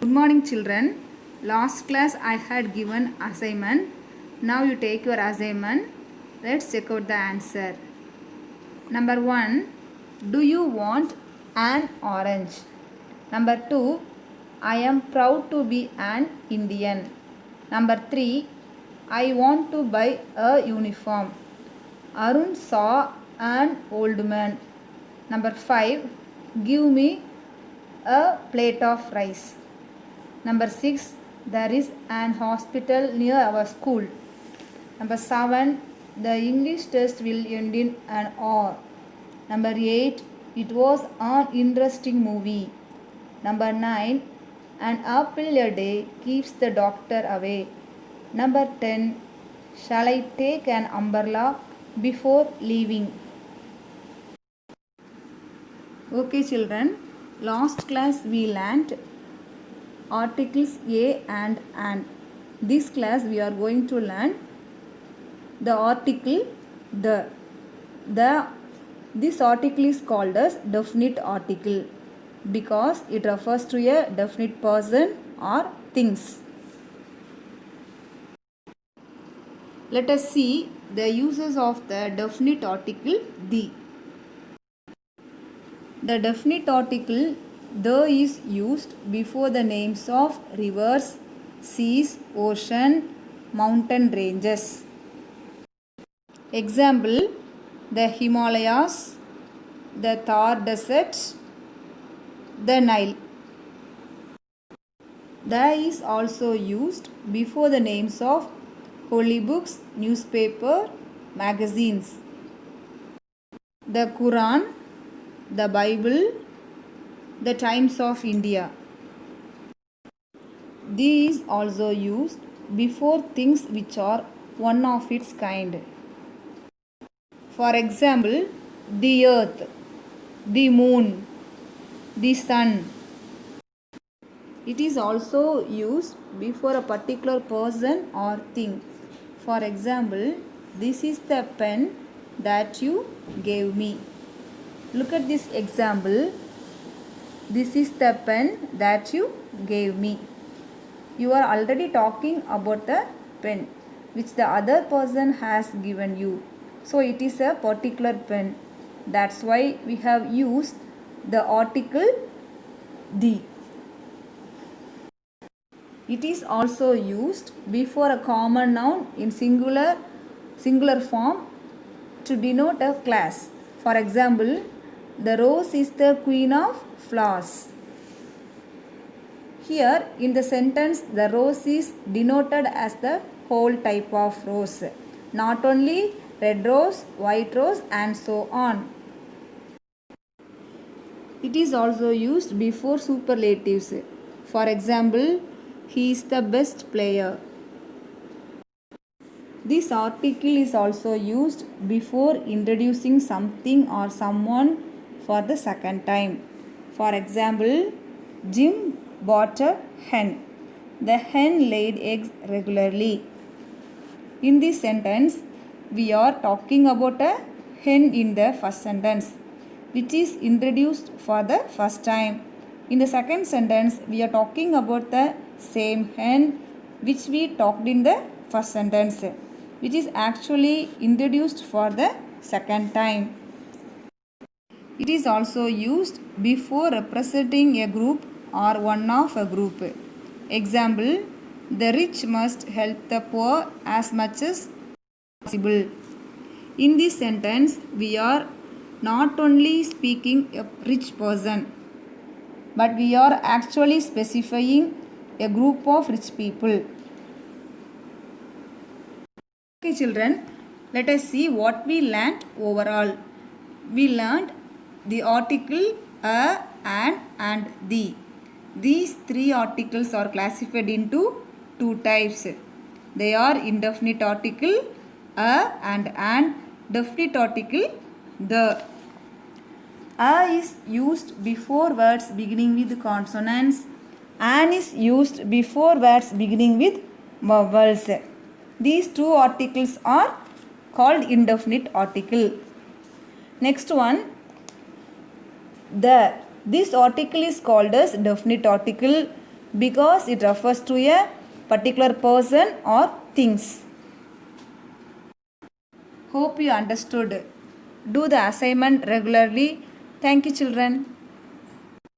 Good morning, children. Last class I had given assignment. Now you take your assignment. Let's check out the answer. Number 1. Do you want an orange? Number 2. I am proud to be an Indian. Number 3. I want to buy a uniform. Arun saw an old man. Number 5. Give me a plate of rice. Number 6. There is an hospital near our school. Number 7. The English test will end in an hour. Number 8. It was an interesting movie. Number 9. An apple a day keeps the doctor away. Number 10. Shall I take an umbrella before leaving? Okay, children. Last class we learnt articles a and an. This class we are going to learn the article the. This article is called as definite article because it refers to a definite person or things. Let us see the uses of the definite article the. The definite article the is used before the names of rivers, seas, ocean, mountain ranges. Example: the Himalayas, the Thar Desert, the Nile. The is also used before the names of holy books, newspaper, magazines. The Quran, the Bible, the Times of India. The is also used before things which are one of its kind. For example, the earth, the moon, the sun. It is also used before a particular person or thing. For example, this is the pen that you gave me. Look at this example. This is the pen that you gave me. You are already talking about the pen which the other person has given you. So it is a particular pen. That's why we have used the article the. It is also used before a common noun in singular form to denote a class. For example, the rose is the queen of flowers. Here in the sentence, the rose is denoted as the whole type of rose, not only red rose, white rose, and so on. It is also used before superlatives. For example, he is the best player. This article is also used before introducing something or someone for the second time. For example, Jim bought a hen. The hen laid eggs regularly. In this sentence, we are talking about a hen in the first sentence, which is introduced for the first time. In the second sentence, we are talking about the same hen which we talked in the first sentence, which is actually introduced for the second time. It is also used before representing a group or one of a group. Example: the rich must help the poor as much as possible. In this sentence, we are not only speaking a rich person, but we are actually specifying a group of rich people. Okay, children, let us see what we learnt overall. We learnt the article a, an, and the. These three articles are classified into two types. They are indefinite article a and an, definite article the. A is used before words beginning with consonants. An is used before words beginning with vowels. These two articles are called indefinite article. Next one, the. This article is called as definite article because it refers to a particular person or things. Hope you understood. Do the assignment regularly. Thank you, children.